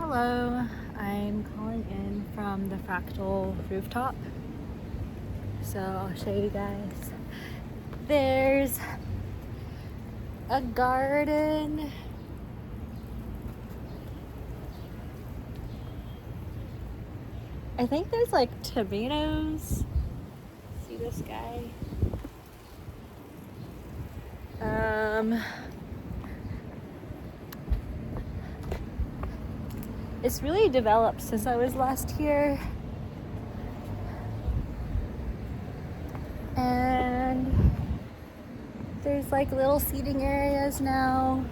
Hello, I'm calling in from the Fractal rooftop. So I'll show you guys. There's a garden. I think there's like tomatoes. See this guy? It's really developed since I was last here. And there's like little seating areas now.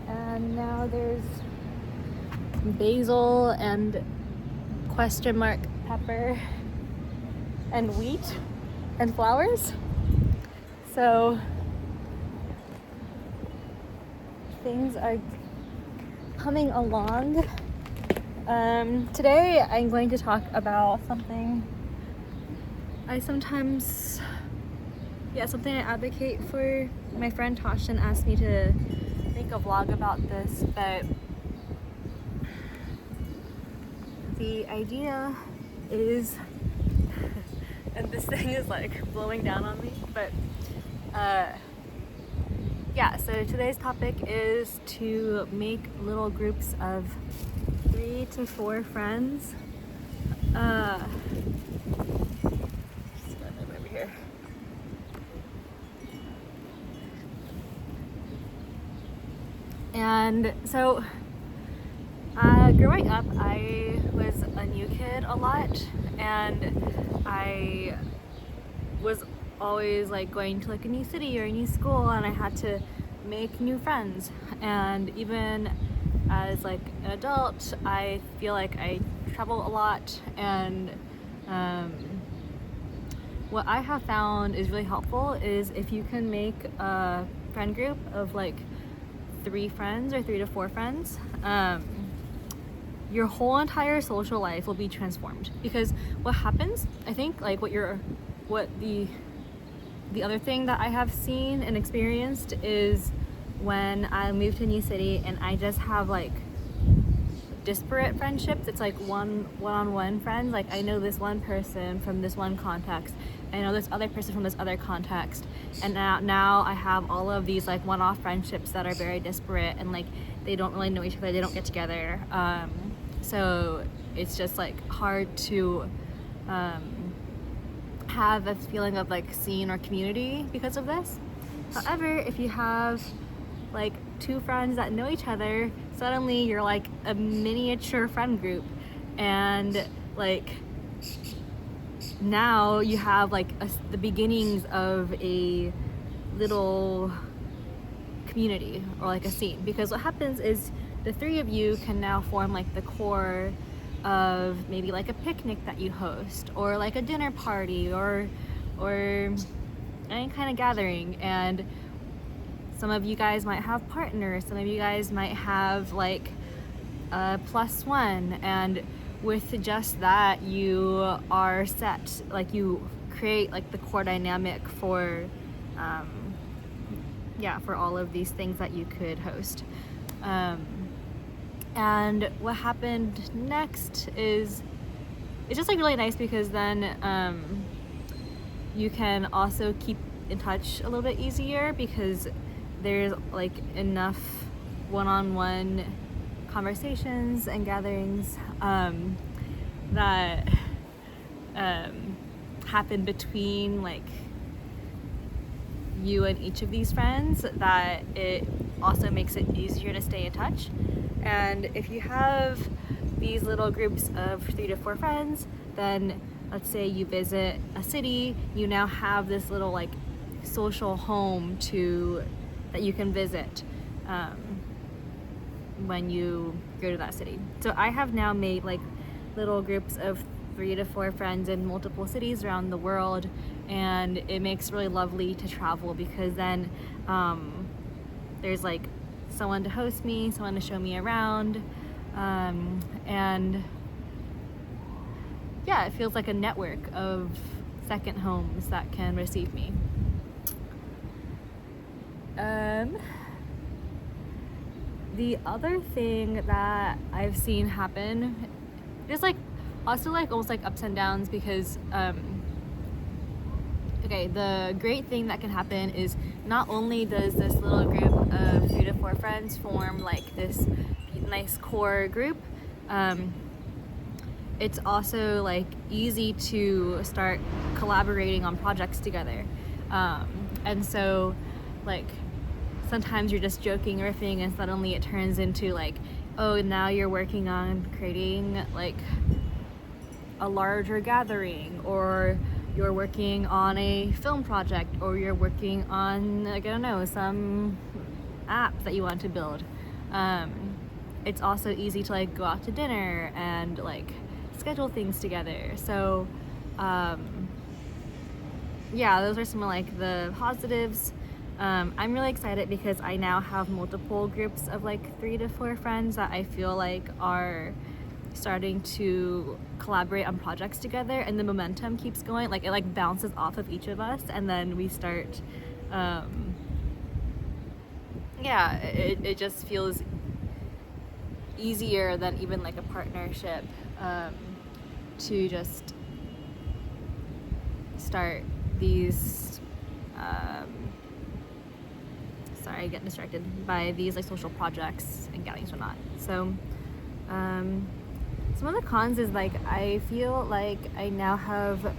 And now there's basil and question mark pepper and wheat and flowers. So things are coming along. Today I'm going to talk about something something I advocate for. My friend Tashin asked me to make a vlog about this, but the idea is, and this thing is like blowing down on me, but so today's topic is to make little groups of 3 to 4 friends. Just gonna move over here. And so growing up, I was a new kid a lot, and I was always like going to like a new city or a new school, and I had to make new friends. And even as like an adult, I feel like I travel a lot, and what I have found is really helpful is if you can make a friend group of like 3 friends or 3 to 4 friends, your whole entire social life will be transformed. Because what happens, I think, like the other thing that I have seen and experienced is when I moved to a new city and I just have like disparate friendships. It's like one-on-one friends. Like I know this one person from this one context, I know this other person from this other context, and now I have all of these like one-off friendships that are very disparate, and like they don't really know each other, they don't get together, so it's just like hard to have a feeling of like scene or community because of this. However, if you have like 2 friends that know each other, suddenly you're like a miniature friend group, and like now you have like the beginnings of a little community or like a scene. Because what happens is the 3 of you can now form like the core of maybe like a picnic that you host, or like a dinner party, or any kind of gathering. And some of you guys might have partners, some of you guys might have like a +1, and with just that you are set. Like you create like the core dynamic for for all of these things that you could host. And what happened next is it's just like really nice, because then you can also keep in touch a little bit easier, because there's like enough one-on-one conversations and gatherings that happen between like you and each of these friends, that it also makes it easier to stay in touch. And if you have these little groups of 3 to 4 friends, then let's say you visit a city, you now have this little like social home that you can visit when you go to that city. So I have now made like little groups of 3 to 4 friends in multiple cities around the world, and it makes it really lovely to travel, because then there's like someone to host me, someone to show me around, and it feels like a network of second homes that can receive me. the other thing that I've seen happen, there's like also like almost like ups and downs because okay, the great thing that can happen is not only does this little group of 3 to 4 friends form like this nice core group, it's also like easy to start collaborating on projects together. And so like sometimes you're just joking, riffing, and suddenly it turns into like, oh, now you're working on creating like a larger gathering, or you're working on a film project, or you're working on, like, I don't know, some app that you want to build. It's also easy to like go out to dinner and like schedule things together. So yeah, those are some of like the positives. I'm really excited because I now have multiple groups of like 3 to 4 friends that I feel like are starting to collaborate on projects together, and the momentum keeps going. Like it like bounces off of each of us, and then we start yeah, it just feels easier than even like a partnership to just start these sorry, I get distracted by these like social projects and gatherings or not. So some of the cons is like I feel like I now have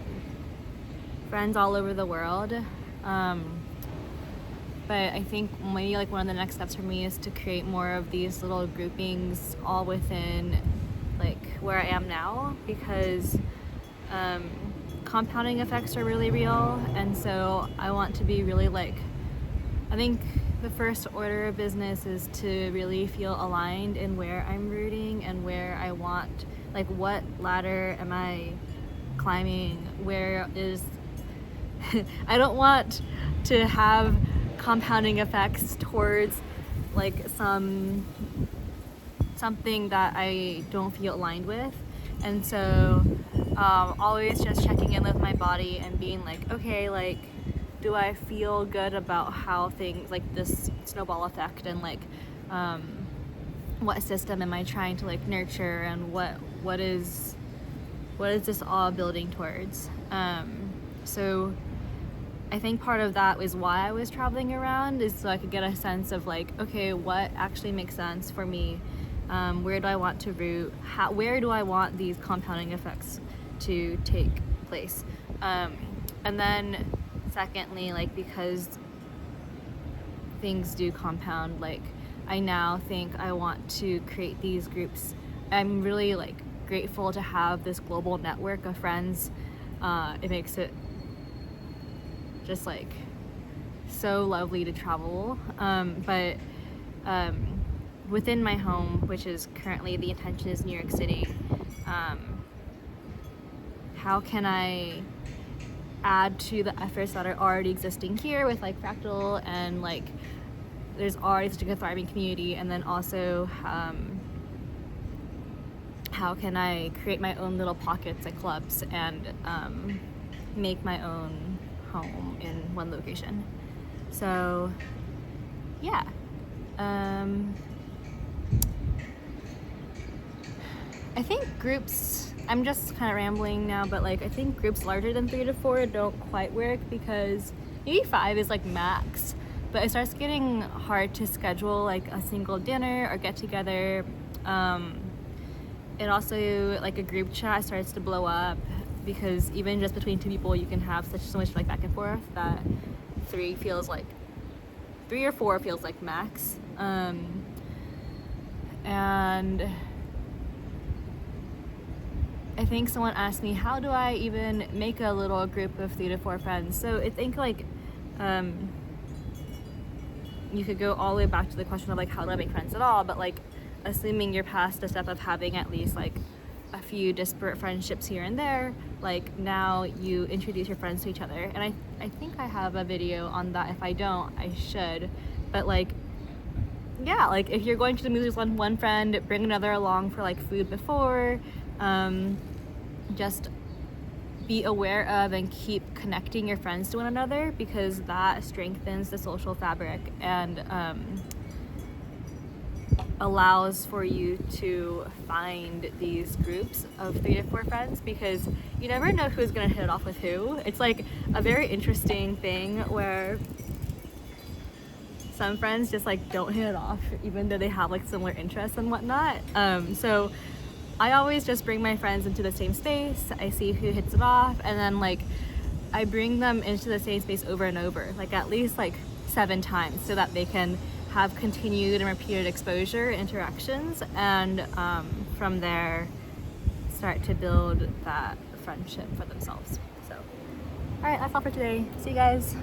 friends all over the world, but I think maybe like one of the next steps for me is to create more of these little groupings all within like where I am now, because compounding effects are really real, and so I want to be really like, I think the first order of business is to really feel aligned in where I'm rooting and where I want, like what ladder am I climbing, where is I don't want to have compounding effects towards like something that I don't feel aligned with. And so always just checking in with my body and being like, okay, like do I feel good about how things like this snowball effect, and like what system am I trying to like nurture, and what is this all building towards? So I think part of that was why I was traveling around, is so I could get a sense of like, okay, what actually makes sense for me, where do I want to root, where do I want these compounding effects to take place, and then secondly, like because things do compound, like I now think I want to create these groups. I'm really like grateful to have this global network of friends. It makes it just like so lovely to travel, but within my home, which is currently the intention is New York City, how can I add to the efforts that are already existing here with like Fractal, and like there's already such a thriving community, and then also how can I create my own little pockets and clubs and make my own home in one location. So yeah, I think groups, I'm just kind of rambling now, but like I think groups larger than 3 to 4 don't quite work, because maybe 5 is like max, but it starts getting hard to schedule like a single dinner or get together. It also, like a group chat starts to blow up, because even just between 2 people you can have so much like back and forth that 3 or 4 feels like max. And I think someone asked me, how do I even make a little group of 3 to 4 friends? So I think like you could go all the way back to the question of like, how do I make friends at all? But like assuming you're past the step of having at least like a few disparate friendships here and there, like now you introduce your friends to each other. And I think I have a video on that. If I don't, I should. But like, yeah, like if you're going to the movies with one friend, bring another along for like food before. Just be aware of and keep connecting your friends to one another, because that strengthens the social fabric. And allows for you to find these groups of 3 to 4 friends, because you never know who's gonna hit it off with who. It's like a very interesting thing where some friends just like don't hit it off even though they have like similar interests and whatnot. So I always just bring my friends into the same space. I see who hits it off, and then like I bring them into the same space over and over, like at least like 7 times, so that they can have continued and repeated exposure interactions, and from there start to build that friendship for themselves. So all right, that's all for today. See you guys.